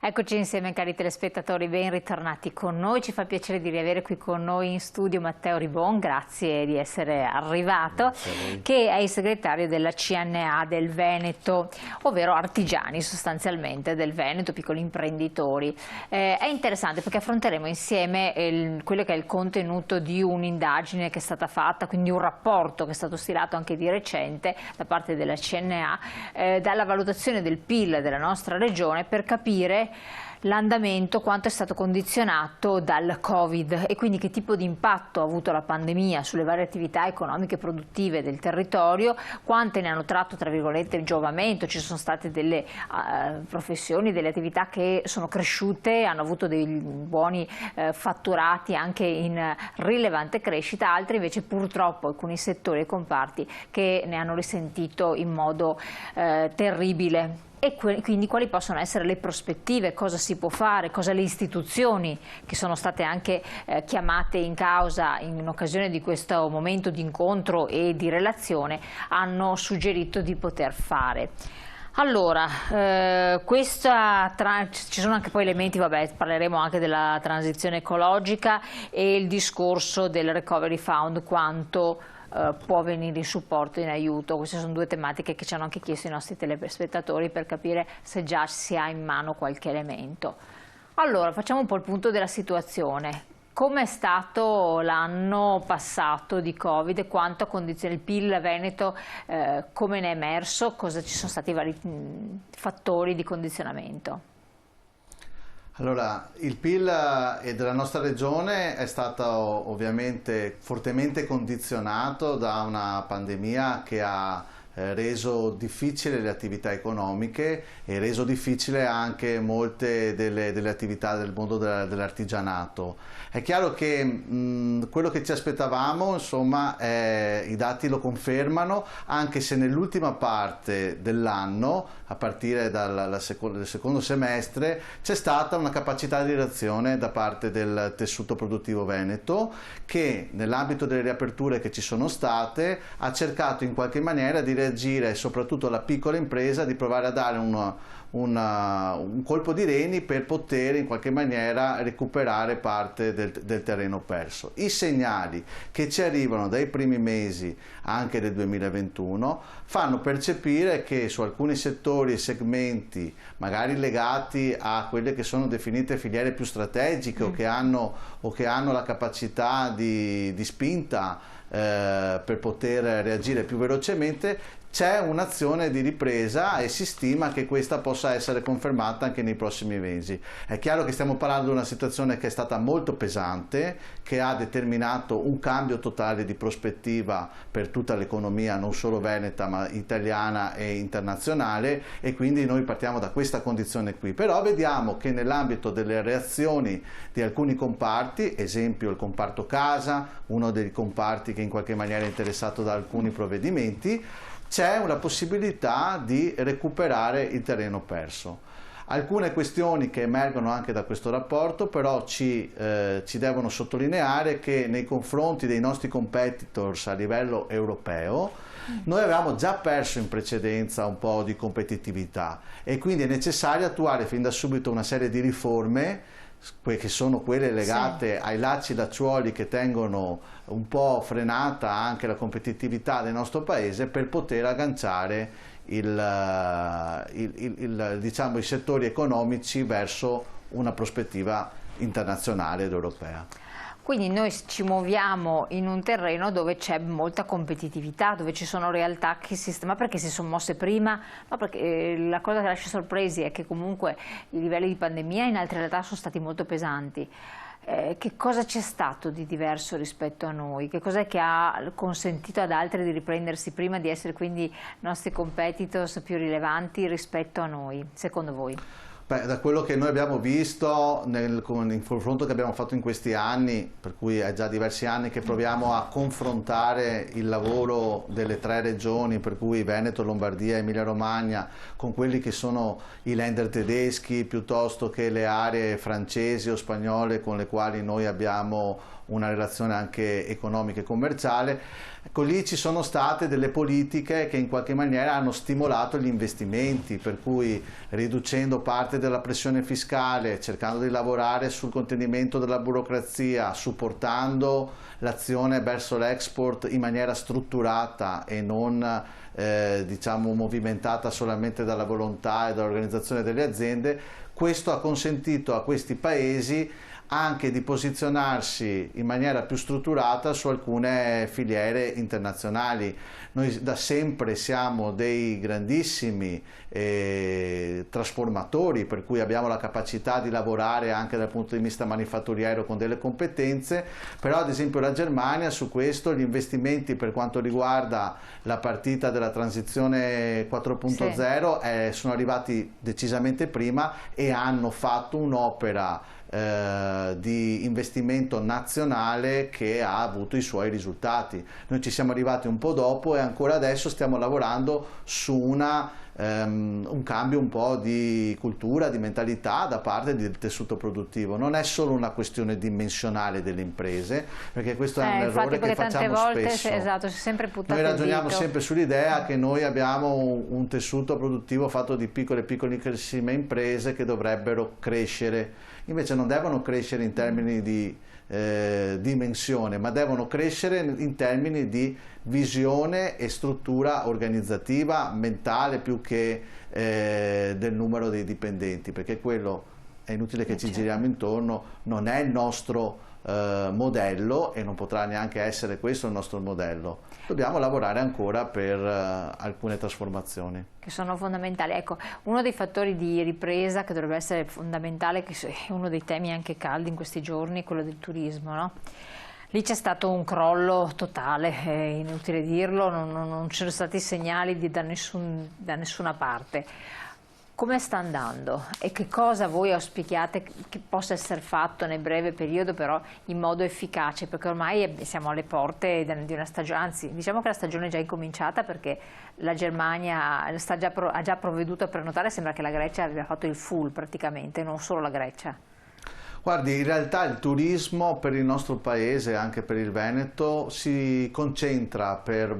Eccoci insieme cari telespettatori, ben ritornati con noi. Ci fa piacere di riavere qui con noi in studio Matteo Ribon, grazie di essere arrivato, che è il segretario della CNA del Veneto, ovvero artigiani sostanzialmente del Veneto, piccoli imprenditori. È interessante perché affronteremo insieme quello che è il contenuto di un'indagine che è stata fatta, quindi un rapporto che è stato stilato anche di recente da parte della CNA, dalla valutazione del PIL della nostra regione per capire l'andamento, quanto è stato condizionato dal Covid e quindi che tipo di impatto ha avuto la pandemia sulle varie attività economiche e produttive del territorio, quante ne hanno tratto tra virgolette il giovamento. Ci sono state delle professioni, delle attività che sono cresciute, hanno avuto dei buoni fatturati anche in rilevante crescita, altri invece purtroppo alcuni settori e comparti che ne hanno risentito in modo terribile. E quindi quali possono essere le prospettive, cosa si può fare, cosa le istituzioni che sono state anche chiamate in causa in occasione di questo momento di incontro e di relazione hanno suggerito di poter fare. Allora, ci sono anche poi elementi, vabbè, parleremo anche della transizione ecologica e il discorso del Recovery Fund, quanto può venire in supporto, in aiuto. Queste sono due tematiche che ci hanno anche chiesto i nostri telespettatori per capire se già si ha in mano qualche elemento. Allora, facciamo un po' il punto della situazione. Come è stato l'anno passato di Covid? Quanto condiziona il PIL Veneto? Come ne è emerso? Cosa ci sono stati i vari fattori di condizionamento? Allora, il PIL della nostra regione è stato ovviamente fortemente condizionato da una pandemia che ha reso difficile le attività economiche e reso difficile anche molte delle attività del mondo dell'artigianato. È chiaro che quello che ci aspettavamo, insomma, i dati lo confermano, anche se nell'ultima parte dell'anno, a partire dal secondo semestre, c'è stata una capacità di reazione da parte del tessuto produttivo veneto che nell'ambito delle riaperture che ci sono state ha cercato in qualche maniera di reagire, soprattutto alla piccola impresa, di provare a dare un colpo di reni per poter in qualche maniera recuperare parte del terreno perso. I segnali che ci arrivano dai primi mesi anche del 2021 fanno percepire che su alcuni settori e segmenti, magari legati a quelle che sono definite filiere più strategiche o che hanno la capacità di spinta per poter reagire più velocemente, c'è un'azione di ripresa e si stima che questa possa essere confermata anche nei prossimi mesi. È chiaro che stiamo parlando di una situazione che è stata molto pesante, che ha determinato un cambio totale di prospettiva per tutta l'economia, non solo veneta ma italiana e internazionale, e quindi noi partiamo da questa condizione qui. Però vediamo che nell'ambito delle reazioni di alcuni comparti, esempio il comparto casa, uno dei comparti che in qualche maniera è interessato da alcuni provvedimenti, c'è una possibilità di recuperare il terreno perso. Alcune questioni che emergono anche da questo rapporto però ci devono sottolineare che nei confronti dei nostri competitors a livello europeo noi avevamo già perso in precedenza un po' di competitività e quindi è necessario attuare fin da subito una serie di riforme che sono quelle legate ai lacci-lacciuoli che tengono un po' frenata anche la competitività del nostro paese per poter agganciare diciamo, i settori economici verso una prospettiva internazionale ed europea. Quindi noi ci muoviamo in un terreno dove c'è molta competitività, dove ci sono realtà che ma perché si sono mosse prima? No, perché la cosa che lascia sorpresi è che comunque i livelli di pandemia in altre realtà sono stati molto pesanti. Che cosa c'è stato di diverso rispetto a noi? Che cos'è che ha consentito ad altri di riprendersi prima, di essere quindi nostri competitors più rilevanti rispetto a noi, secondo voi? Beh, da quello che noi abbiamo visto nel confronto che abbiamo fatto in questi anni, per cui è già diversi anni che proviamo a confrontare il lavoro delle tre regioni, per cui Veneto, Lombardia e Emilia Romagna, con quelli che sono i lender tedeschi piuttosto che le aree francesi o spagnole con le quali noi abbiamo una relazione anche economica e commerciale. Ecco, lì ci sono state delle politiche che in qualche maniera hanno stimolato gli investimenti, per cui riducendo parte della pressione fiscale, cercando di lavorare sul contenimento della burocrazia, supportando l'azione verso l'export in maniera strutturata e non diciamo movimentata solamente dalla volontà e dall'organizzazione delle aziende, questo ha consentito a questi paesi anche di posizionarsi in maniera più strutturata su alcune filiere internazionali. Noi da sempre siamo dei grandissimi trasformatori, per cui abbiamo la capacità di lavorare anche dal punto di vista manifatturiero con delle competenze, però ad esempio la Germania su questo, gli investimenti per quanto riguarda la partita della transizione 4.0 sono arrivati decisamente prima e hanno fatto un'opera di investimento nazionale che ha avuto i suoi risultati. Noi ci siamo arrivati un po' dopo e ancora adesso stiamo lavorando su un cambio un po' di cultura, di mentalità da parte del tessuto produttivo. Non è solo una questione dimensionale delle imprese, perché questo è un errore che facciamo spesso. Esatto, si è sempre buttato Noi ragioniamo sempre sull'idea che noi abbiamo un tessuto produttivo fatto di piccolissime imprese che dovrebbero crescere. Invece non devono crescere in termini di dimensione, ma devono crescere in termini di visione e struttura organizzativa, mentale, più che del numero dei dipendenti, perché quello è inutile che ci giriamo intorno, non è il nostro modello e non potrà neanche essere questo il nostro modello. Dobbiamo lavorare ancora per alcune trasformazioni che sono fondamentali. Ecco, uno dei fattori di ripresa che dovrebbe essere fondamentale, che è uno dei temi anche caldi in questi giorni, è quello del turismo, no? Lì c'è stato un crollo totale, è inutile dirlo, non ci sono stati segnali da nessuna parte. Come sta andando e che cosa voi auspichiate che possa essere fatto nel breve periodo, però in modo efficace, perché ormai siamo alle porte di una stagione, anzi diciamo che la stagione è già incominciata, perché la Germania ha già provveduto a prenotare, sembra che la Grecia abbia fatto il full praticamente, non solo la Grecia. Guardi, in realtà il turismo per il nostro paese, anche per il Veneto, si concentra per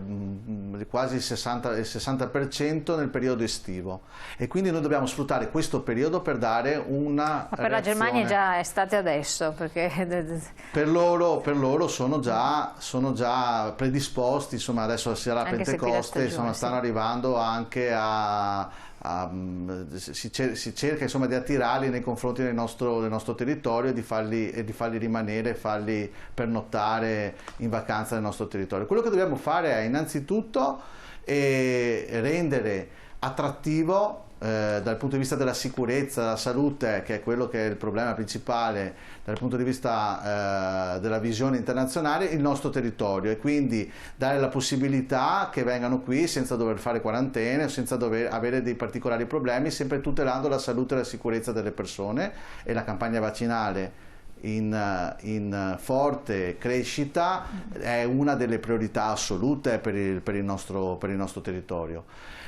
quasi il 60% nel periodo estivo e quindi noi dobbiamo sfruttare questo periodo per dare una Ma per la Germania è già estate adesso, perché per loro sono già predisposti, insomma adesso sarà Pentecoste, insomma, stanno arrivando anche si cerca insomma di attirarli nei confronti del nostro territorio e di farli rimanere, farli pernottare in vacanza nel nostro territorio. Quello che dobbiamo fare è innanzitutto rendere attrattivo dal punto di vista della sicurezza, della salute, che è quello che è il problema principale dal punto di vista della visione internazionale, il nostro territorio, e quindi dare la possibilità che vengano qui senza dover fare quarantene, senza dover avere dei particolari problemi, sempre tutelando la salute e la sicurezza delle persone, e la campagna vaccinale in forte crescita è una delle priorità assolute per il nostro territorio.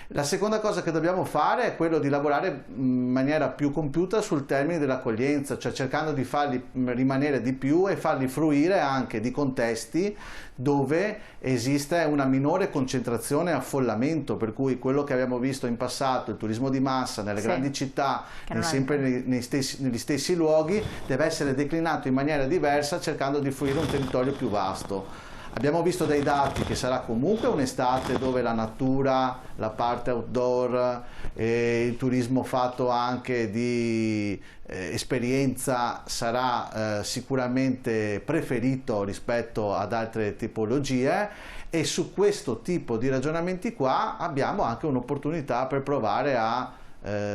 La seconda cosa che dobbiamo fare è quello di lavorare in maniera più compiuta sul termine dell'accoglienza, cioè cercando di farli rimanere di più e farli fruire anche di contesti dove esiste una minore concentrazione e affollamento, per cui quello che abbiamo visto in passato, il turismo di massa nelle grandi città, sempre negli stessi luoghi, deve essere declinato in maniera diversa, cercando di fruire un territorio più vasto. Abbiamo visto dai dati che sarà comunque un'estate dove la natura, la parte outdoor, il turismo fatto anche di esperienza sarà sicuramente preferito rispetto ad altre tipologie, e su questo tipo di ragionamenti qua abbiamo anche un'opportunità per provare a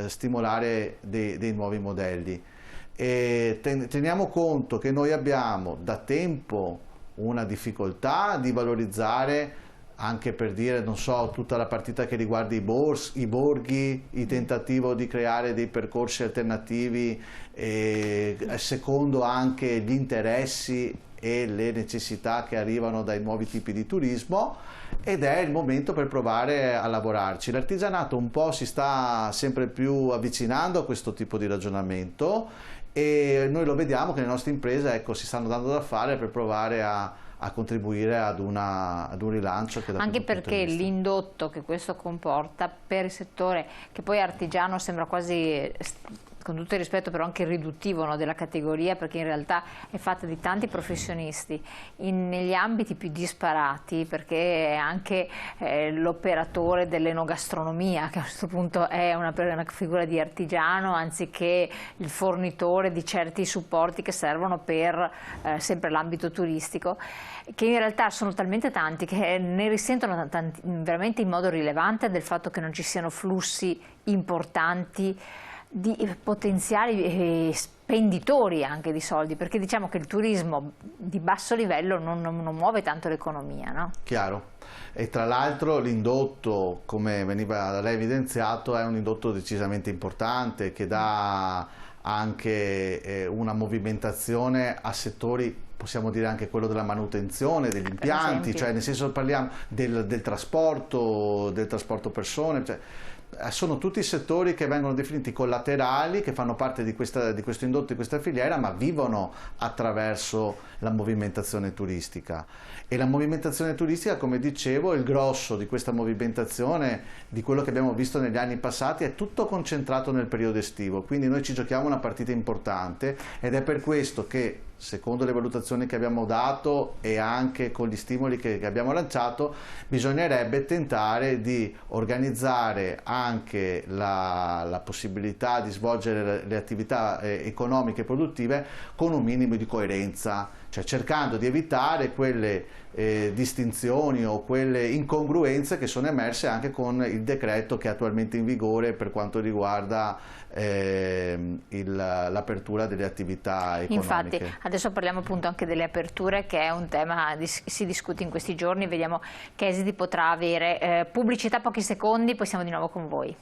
stimolare dei nuovi modelli. E teniamo conto che noi abbiamo da tempo una difficoltà di valorizzare, anche per dire, non so, tutta la partita che riguarda i borghi, il tentativo di creare dei percorsi alternativi secondo anche gli interessi e le necessità che arrivano dai nuovi tipi di turismo, ed è il momento per provare a lavorarci. L'artigianato un po' si sta sempre più avvicinando a questo tipo di ragionamento e noi lo vediamo che le nostre imprese, ecco, si stanno dando da fare per provare a contribuire ad un rilancio che anche perché l'indotto che questo comporta per il settore che poi artigiano sembra quasi, con tutto il rispetto, però anche riduttivo, no, della categoria, perché in realtà è fatta di tanti professionisti negli ambiti più disparati, perché anche l'operatore dell'enogastronomia, che a questo punto è una figura di artigiano anziché il fornitore di certi supporti che servono per sempre l'ambito turistico, che in realtà sono talmente tanti che ne risentono veramente in modo rilevante del fatto che non ci siano flussi importanti di potenziali spenditori anche di soldi, perché diciamo che il turismo di basso livello non muove tanto l'economia, no? Chiaro. E tra l'altro l'indotto, come veniva da lei evidenziato, è un indotto decisamente importante che dà anche una movimentazione a settori, possiamo dire anche quello della manutenzione degli impianti, cioè nel senso parliamo del trasporto persone, cioè, sono tutti settori che vengono definiti collaterali, che fanno parte di questo indotto, di questa filiera, ma vivono attraverso la movimentazione turistica. E la movimentazione turistica, come dicevo, il grosso di questa movimentazione, di quello che abbiamo visto negli anni passati, è tutto concentrato nel periodo estivo, quindi noi ci giochiamo una partita importante ed è per questo che, secondo le valutazioni che abbiamo dato e anche con gli stimoli che abbiamo lanciato, bisognerebbe tentare di organizzare anche la possibilità di svolgere le attività economiche e produttive con un minimo di coerenza, cioè cercando di evitare quelle distinzioni o quelle incongruenze che sono emerse anche con il decreto che è attualmente in vigore per quanto riguarda l'apertura delle attività economiche. Infatti adesso parliamo appunto anche delle aperture, che è un tema che si discute in questi giorni, vediamo che esiti potrà avere. Pubblicità, pochi secondi, poi siamo di nuovo con voi.